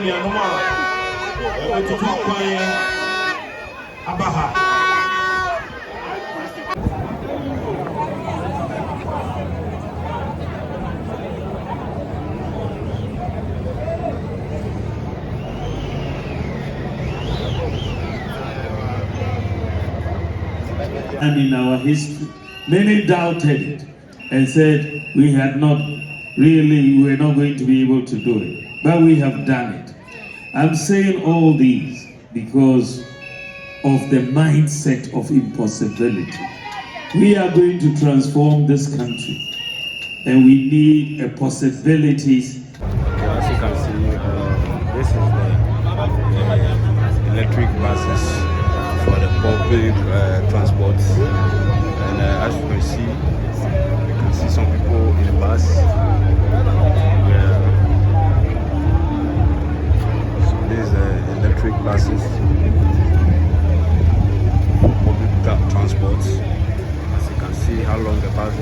Bawumia no more. To talk Abaha. And in our history, many doubted it and said we were not going to be able to do it. But we have done it. I'm saying all these because of the mindset of impossibility. We are going to transform this country and we need a possibilities. As you can see, this is the electric buses for the public transport, and as you can see some people in the bus. So these are electric buses for public transport. As you can see how long the bus is.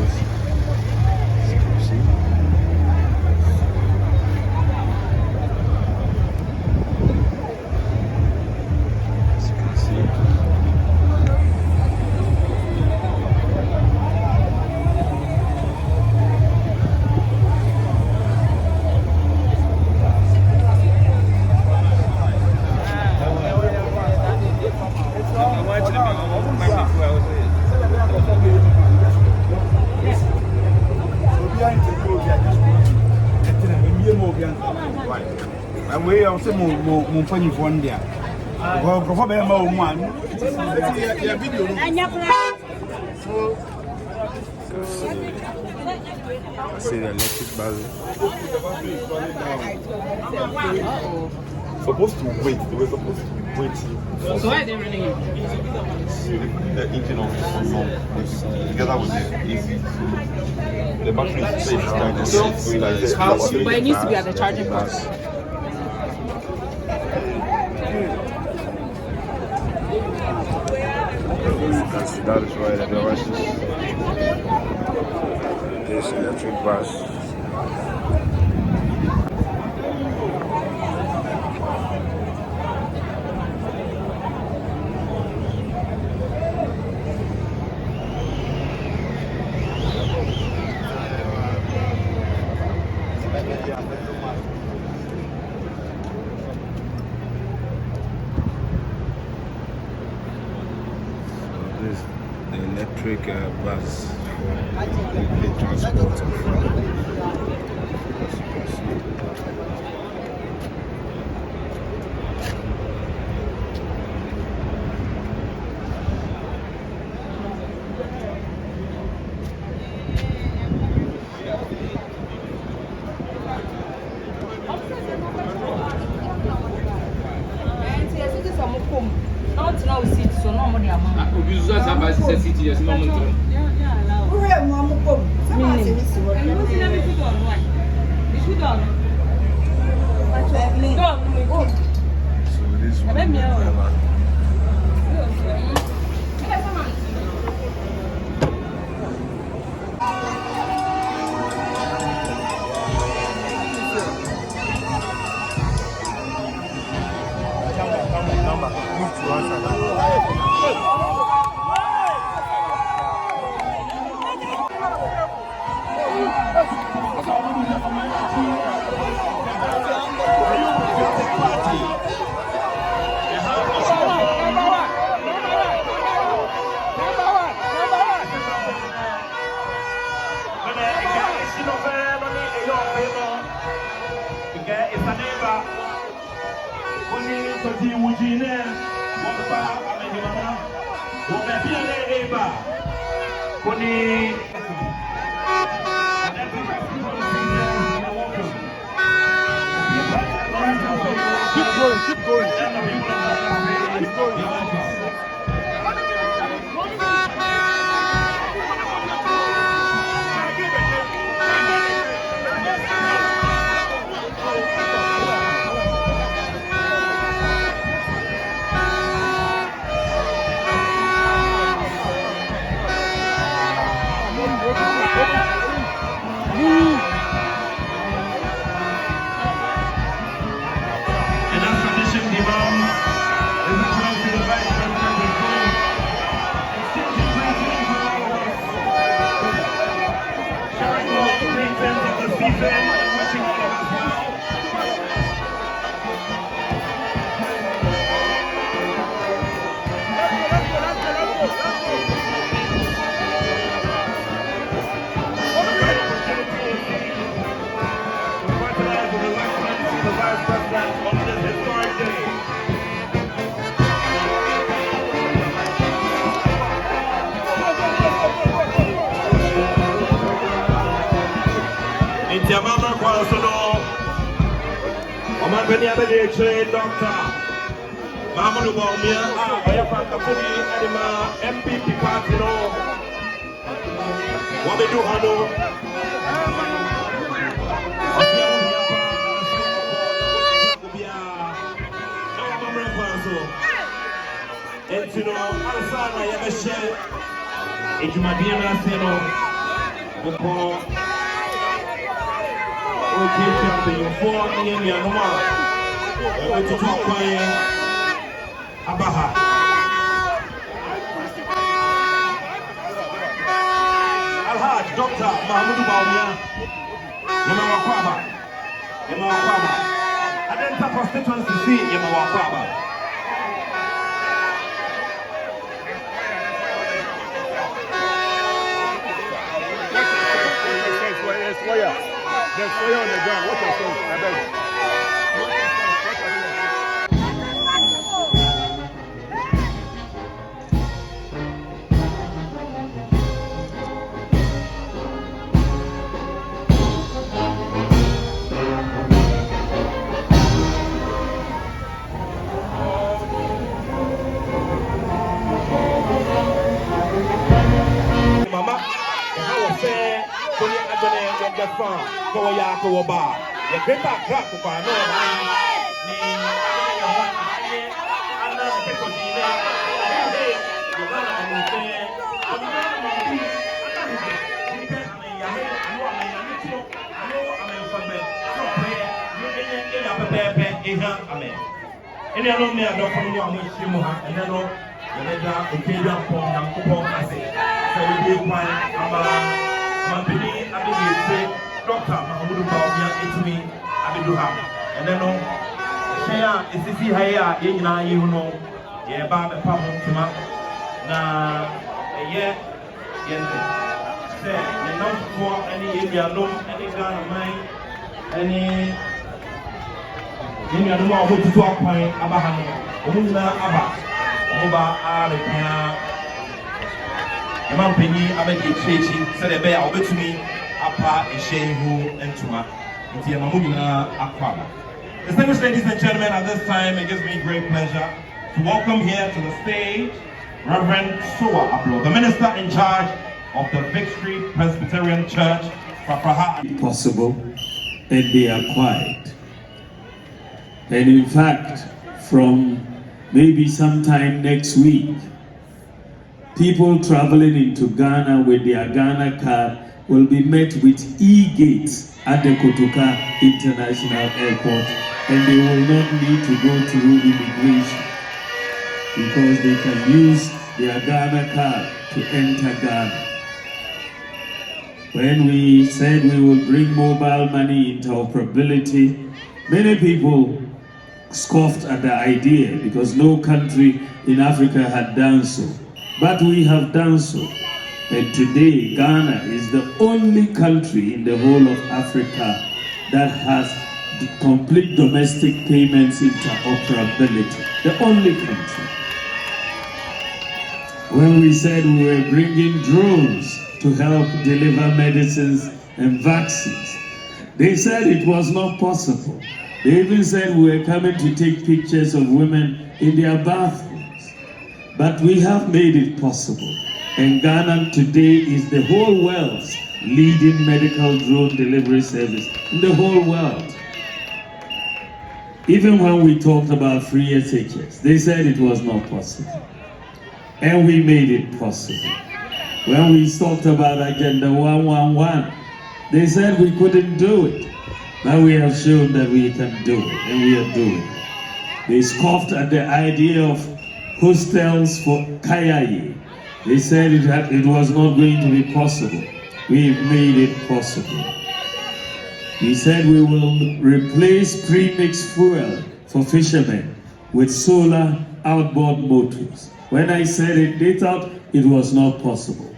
As you can see. And we are also more funny for one day. Well, probably more one. I see the electric bus. Supposed to wait. They were supposed to be waiting. So why are they running it? The engine of together with the AC. The battery is but it needs to be at the charging point. That is why the rushes. This electric bus. This the electric bus for the transport. Not now sit so no money amount. Obi zuza saba sise city yes no mo ntro. Ure mo amukom. Sama se mi si wo. Mo si na mi si do no ai. Mi si do no. Go. So this one. Keep going. Mama Kwasono, Oman Penny Abbey trained doctor, Mama Bawumia, Oyafaka Funi, Adima, MPP party, no. What we do, Hano? And you know, Alsana, you have a share. If you might be able to say no, before we keep jumping, you fall in the Anoma. We're to talk by Abaha. Alhaj, Dr. Bawumia, Yamawa Kwaba. I didn't have constituency to see Yamawa Kwaba. There's fire on the ground. What you're saying? I beg you. Mama, how was fair? So you are going to get far. Go ya to a bar. You get back crack for no any other me, I don't know how much you have, and then no, okay, you are from Yankopon. So we did find Mampini, I did Doctor Bawumia, it's me, I do have. And then no, Share is to see here, you know, yeah, Baba Papa Tuma. Now, yeah, say, not for any area, no, any kind of mine, any. Any other more to talk by Abahan, Umuna Abba, Oba Arabia, Mampini, Abedi Chechi, said a bear over to me, Apa, Shehu, and Tuma, Intia Mamuna Aquaba. Distinguished ladies and gentlemen, at this time, it gives me great pleasure to welcome here to the stage Reverend Soa Ablo, the minister in charge of the Victory Presbyterian Church, Papraha. Possible, and they are quiet. And in fact, from maybe sometime next week, people traveling into Ghana with their Ghana card will be met with e-gates at the Kotoka International Airport, and they will not need to go through immigration because they can use their Ghana card to enter Ghana. When we said we will bring mobile money interoperability, many people scoffed at the idea because no country in Africa had done so. But we have done so. And today, Ghana is the only country in the whole of Africa that has the complete domestic payments interoperability. The only country. When we said we were bringing drones to help deliver medicines and vaccines, they said it was not possible. They even said we were coming to take pictures of women in their bathrooms. But we have made it possible. And Ghana today is the whole world's leading medical drone delivery service in the whole world. Even when we talked about free SHS, they said it was not possible. And we made it possible. When we talked about Agenda 111, they said we couldn't do it. Now we have shown that we can do it, and we are doing it. They scoffed at the idea of hostels for Kayaye. They said it was not going to be possible. We've made it possible. We said we will replace pre-mixed fuel for fishermen with solar outboard motors. When I said it, they thought it was not possible.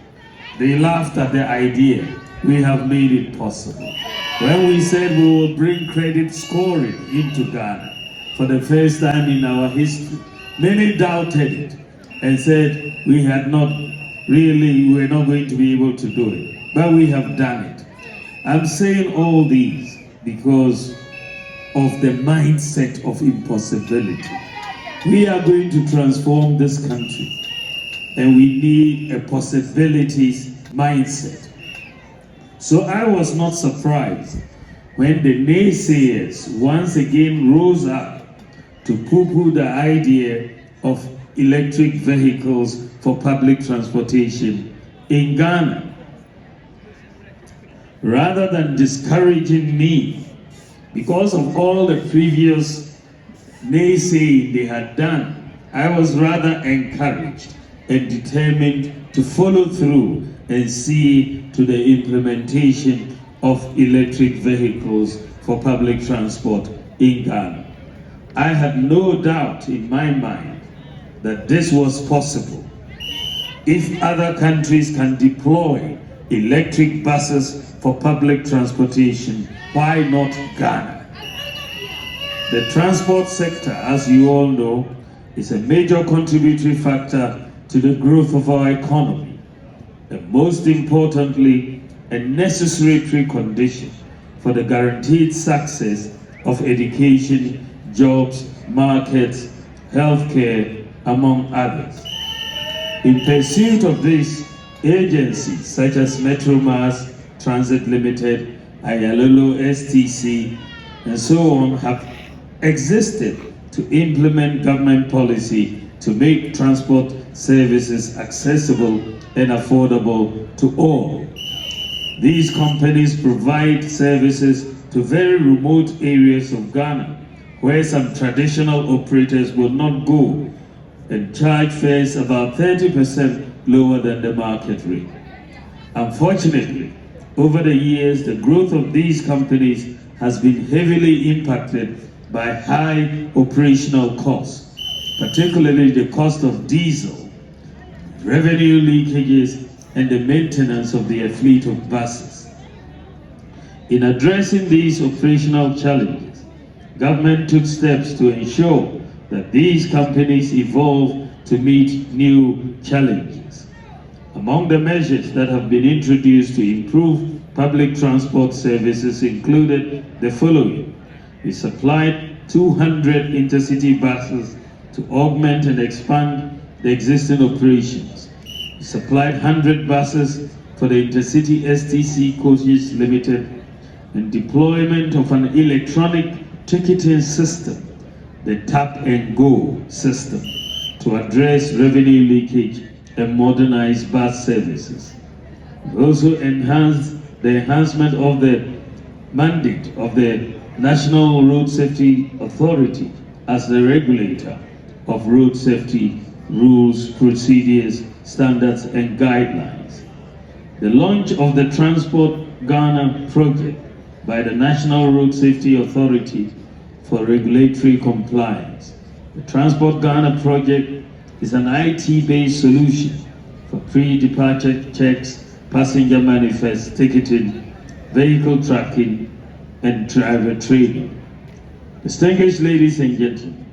They laughed at the idea. We have made it possible. When we said we will bring credit scoring into Ghana for the first time in our history, many doubted it and said we were not going to be able to do it. But we have done it. I'm saying all these because of the mindset of impossibility. We are going to transform this country, and we need a possibilities mindset. So I was not surprised when the naysayers once again rose up to poo-poo the idea of electric vehicles for public transportation in Ghana. Rather than discouraging me because of all the previous naysaying they had done, I was rather encouraged and determined to follow through and see to the implementation of electric vehicles for public transport in Ghana. I had no doubt in my mind that this was possible. If other countries can deploy electric buses for public transportation, why not Ghana? The transport sector, as you all know, is a major contributory factor to the growth of our economy, and most importantly, a necessary precondition for the guaranteed success of education, jobs, markets, healthcare, among others. In pursuit of this, agencies such as Metromass, Transit Limited, Ayalolo, STC, and so on have existed to implement government policy to make transport services accessible and affordable to all. These companies provide services to very remote areas of Ghana where some traditional operators will not go and charge fares about 30% lower than the market rate. Unfortunately, over the years, the growth of these companies has been heavily impacted by high operational costs, particularly the cost of diesel, revenue leakages, and the maintenance of their fleet of buses. In addressing these operational challenges, government took steps to ensure that these companies evolve to meet new challenges. Among the measures that have been introduced to improve public transport services included the following. We supplied 200 intercity buses to augment and expand the existing operations. We supplied 100 buses for the Intercity STC Coaches Limited, and deployment of an electronic ticketing system, the Tap and Go system, to address revenue leakage and modernize bus services. We also enhanced the enhancement of the mandate of the National Road Safety Authority as the regulator of road safety rules, procedures, standards, and guidelines. The launch of the Transport Ghana project by the National Road Safety Authority for regulatory compliance. The Transport Ghana project is an IT-based solution for pre-departure checks, passenger manifest ticketing, vehicle tracking, and driver training. Distinguished ladies and gentlemen,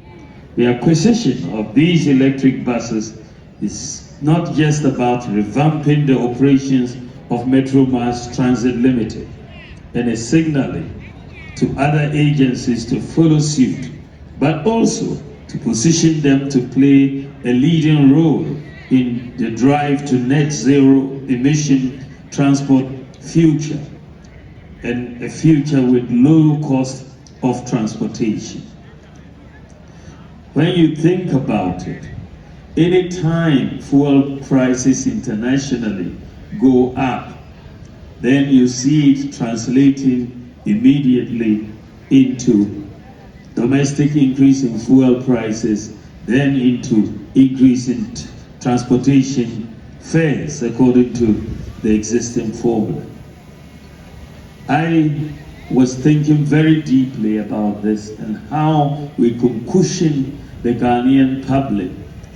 the acquisition of these electric buses is not just about revamping the operations of Metromass Transit Limited and is signaling to other agencies to follow suit, but also to position them to play a leading role in the drive to net zero emission transport future, and a future with low cost of transportation. When you think about it, any time fuel prices internationally go up, then you see it translating immediately into domestic increase in fuel prices, then into increase in transportation fares according to the existing formula. I was thinking very deeply about this and how we could cushion the Ghanaian public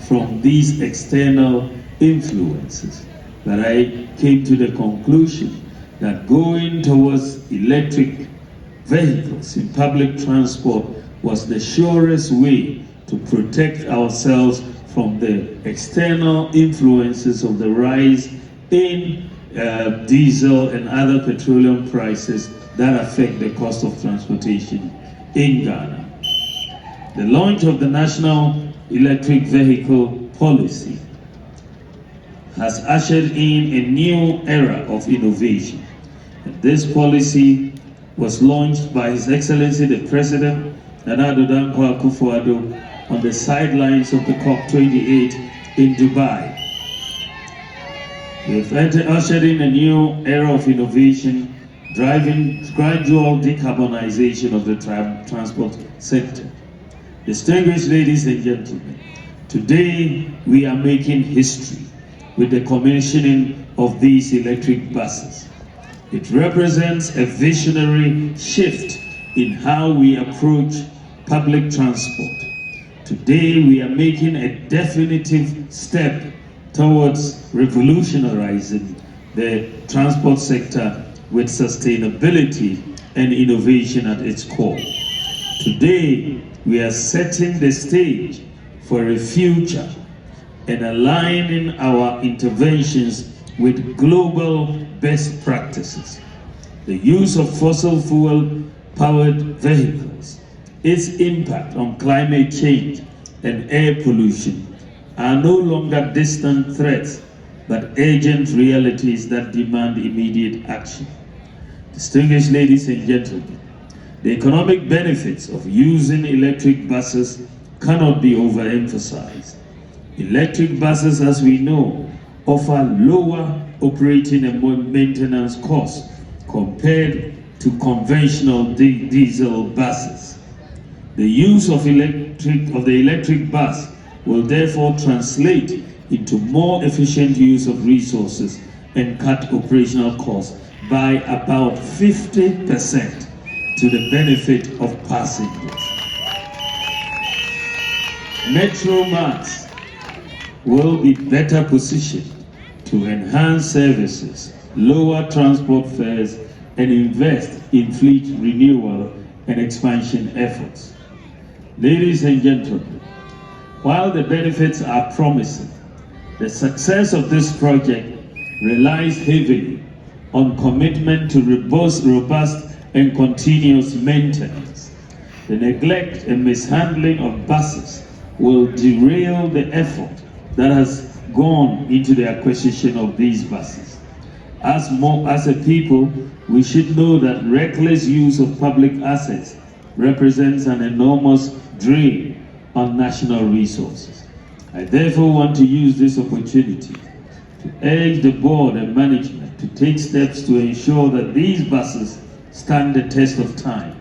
from these external influences. But I came to the conclusion that going towards electric vehicles in public transport was the surest way to protect ourselves from the external influences of the rise in diesel and other petroleum prices that affect the cost of transportation in Ghana. The launch of the National Electric Vehicle Policy has ushered in a new era of innovation. And this policy was launched by His Excellency the President, Nana Addo Dankwa Akufo-Addo, on the sidelines of the COP28 in Dubai. We have ushered in a new era of innovation, driving gradual decarbonization of the transport sector. Distinguished ladies and gentlemen, today we are making history with the commissioning of these electric buses. It represents a visionary shift in how we approach public transport. Today we are making a definitive step towards revolutionizing the transport sector with sustainability and innovation at its core. Today, we are setting the stage for a future and aligning our interventions with global best practices. The use of fossil fuel-powered vehicles, its impact on climate change and air pollution are no longer distant threats, but urgent realities that demand immediate action. Distinguished ladies and gentlemen, the economic benefits of using electric buses cannot be overemphasized. Electric buses, as we know, offer lower operating and maintenance costs compared to conventional diesel buses. The use of the electric bus will therefore translate into more efficient use of resources and cut operational costs by about 50% to the benefit of passengers. Metro Mars will be better positioned to enhance services, lower transport fares, and invest in fleet renewal and expansion efforts. Ladies and gentlemen, while the benefits are promising, the success of this project relies heavily on commitment to robust and continuous maintenance. The neglect and mishandling of buses will derail the effort that has gone into the acquisition of these buses. As a people, we should know that reckless use of public assets represents an enormous drain on national resources. I therefore want to use this opportunity to urge the board and management to take steps to ensure that these buses stand the test of time.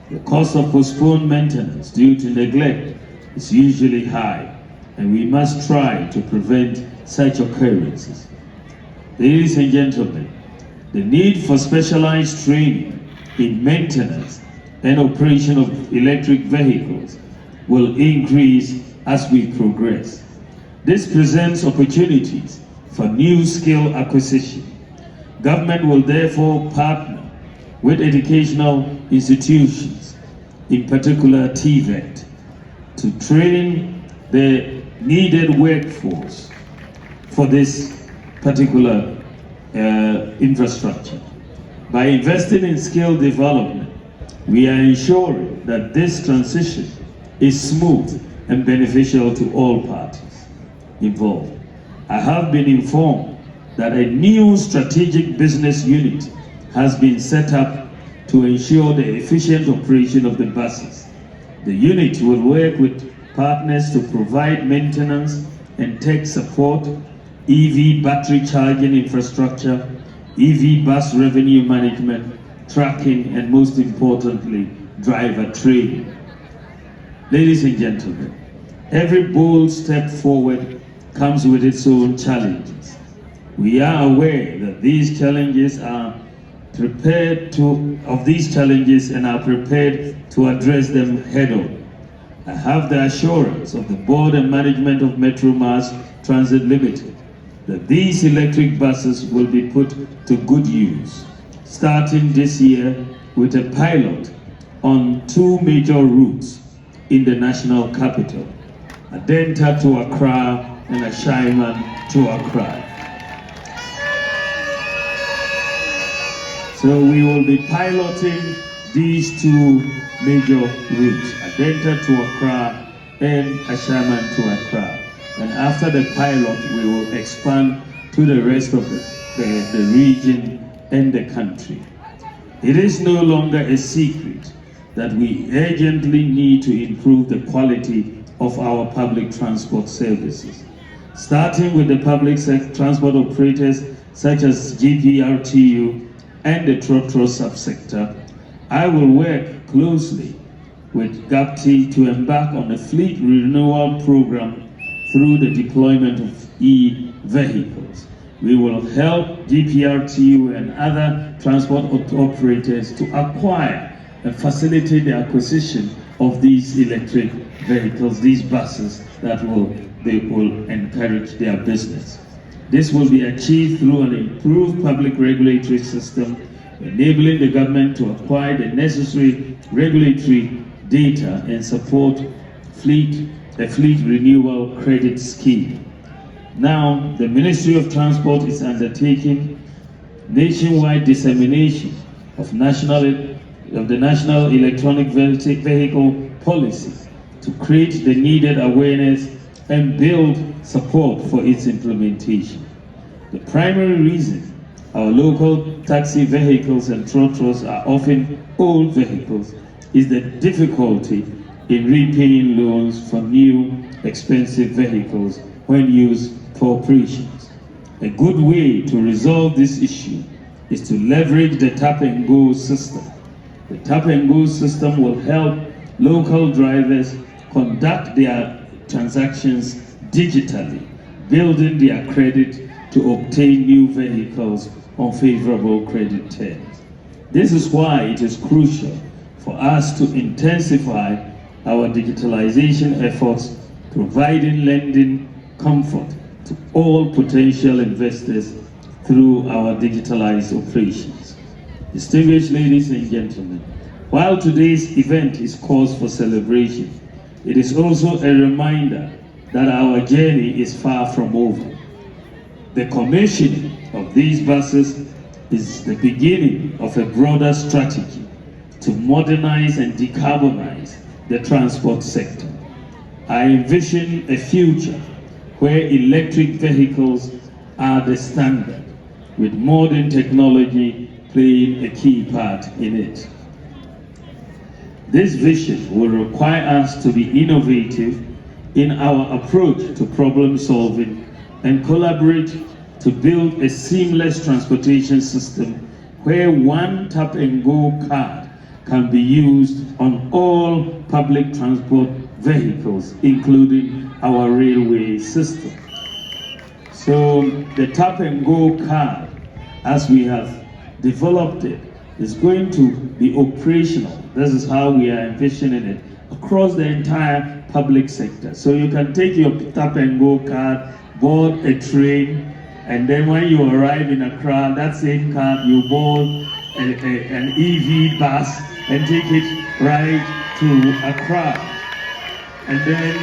The cost of postponed maintenance due to neglect is usually high, and we must try to prevent such occurrences. Ladies and gentlemen, the need for specialized training in maintenance and operation of electric vehicles will increase as we progress. This presents opportunities for new skill acquisition. Government will therefore partner with educational institutions, in particular TVET, to train the needed workforce for this particular infrastructure. By investing in skill development, we are ensuring that this transition is smooth and beneficial to all parties involved. I have been informed that a new strategic business unit has been set up to ensure the efficient operation of the buses. The unit will work with partners to provide maintenance and tech support, EV battery charging infrastructure, EV bus revenue management, tracking, and most importantly, driver training. Ladies and gentlemen, every bold step forward comes with its own challenges. We are aware that these challenges and are prepared to address them head on. I have the assurance of the board and management of Metro Mars Transit Limited that these electric buses will be put to good use, starting this year with a pilot on 2 major routes in the national capital, Adenta to Accra and Ashaiman to Accra. So we will be piloting these two major routes, Adenta to Accra and Ashaman to Accra. And after the pilot, we will expand to the rest of the region and the country. It is no longer a secret that we urgently need to improve the quality of our public transport services. Starting with the public transport operators such as GPRTU and the Trotro subsector, I will work closely with GAPTI to embark on a fleet renewal program through the deployment of e-vehicles. We will help GPRTU and other transport operators to acquire and facilitate the acquisition of these electric vehicles, these buses that they will encourage their business. This will be achieved through an improved public regulatory system, enabling the government to acquire the necessary regulatory data and support a fleet renewal credit scheme. Now, the Ministry of Transport is undertaking nationwide dissemination of the National Electronic Vehicle Policy to create the needed awareness and build support for its implementation. The primary reason our local taxi vehicles and trotros are often old vehicles is the difficulty in repaying loans for new expensive vehicles when used for operations. A good way to resolve this issue is to leverage the tap-and-go system. The tap-and-go system will help local drivers conduct their transactions digitally, building their credit to obtain new vehicles on favorable credit terms. This is why it is crucial for us to intensify our digitalization efforts, providing lending comfort to all potential investors through our digitalized operations. Distinguished ladies and gentlemen, while today's event is cause for celebration, it is also a reminder that our journey is far from over. The commissioning of these buses is the beginning of a broader strategy to modernize and decarbonize the transport sector. I envision a future where electric vehicles are the standard, with modern technology playing a key part in it. This vision will require us to be innovative in our approach to problem solving and collaborate to build a seamless transportation system where one tap-and-go card can be used on all public transport vehicles, including our railway system. So the tap-and-go card, as we have developed it, is going to be operational. This is how we are envisioning it across the entire public sector. So you can take your tap-and-go card, board a train, and then when you arrive in Accra, that same card, you board an EV bus and take it right to Accra. And then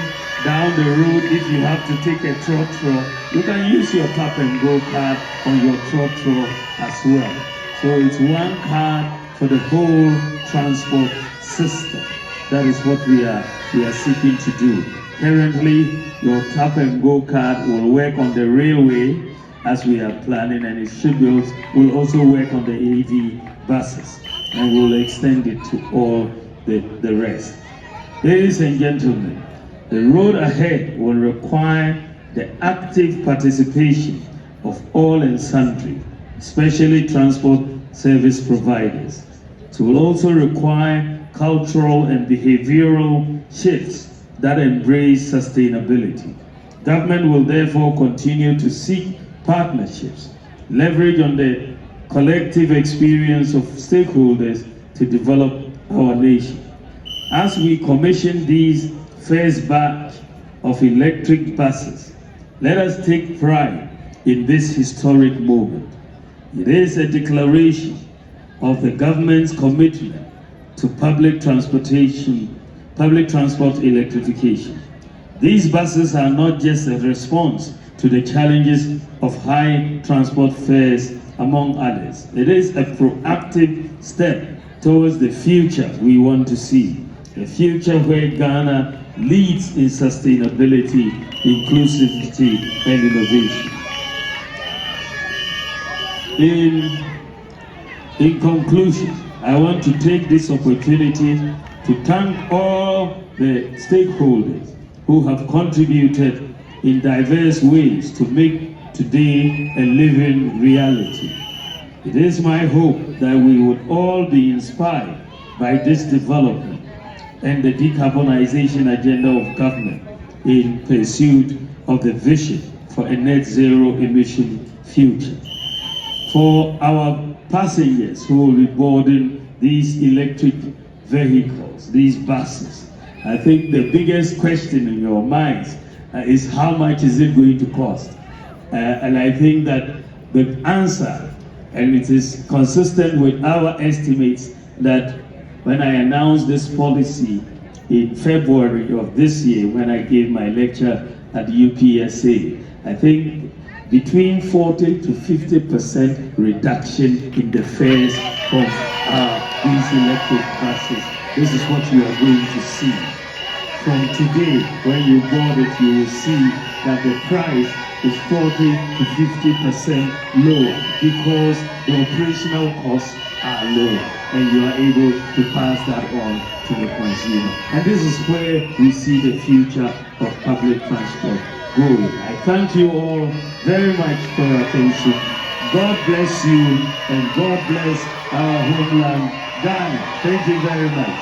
down the road, if you have to take a trotro, you can use your tap-and-go card on your trotro as well. So it's one card for the whole transport system. That is what we are seeking to do. Currently, your tap-and-go card will work on the railway as we are planning, and it will also work on the AV buses, and we'll extend it to all the rest. Ladies and gentlemen, the road ahead will require the active participation of all and sundry, especially transport service providers. It will also require cultural and behavioral shifts that embrace sustainability. Government will therefore continue to seek partnerships, leverage on the collective experience of stakeholders to develop our nation. As we commission these first batch of electric buses, let us take pride in this historic moment. It is a declaration of the government's commitment to public transport electrification. These buses are not just a response to the challenges of high transport fares among others. It is a proactive step towards the future we want to see, a future where Ghana leads in sustainability, inclusivity, and innovation. In conclusion, I want to take this opportunity to thank all the stakeholders who have contributed in diverse ways to make today a living reality. It is my hope that we would all be inspired by this development and the decarbonization agenda of government in pursuit of the vision for a net zero emission future. For our passengers who will be boarding these electric vehicles, these buses, I think the biggest question in your minds is how much is it going to cost? And I think that the answer, and it is consistent with our estimates, that when I announced this policy in February of this year, when I gave my lecture at UPSA, I think between 40 to 50% reduction in the fares of these electric buses. This is what you are going to see. From today, when you board it, you will see that the price is 40 to 50% lower because the operational costs are lower, and you are able to pass that on to the consumer. And this is where we see the future of public transport going. I thank you all very much for your attention. God bless you, and God bless our homeland, Ghana. Thank you very much.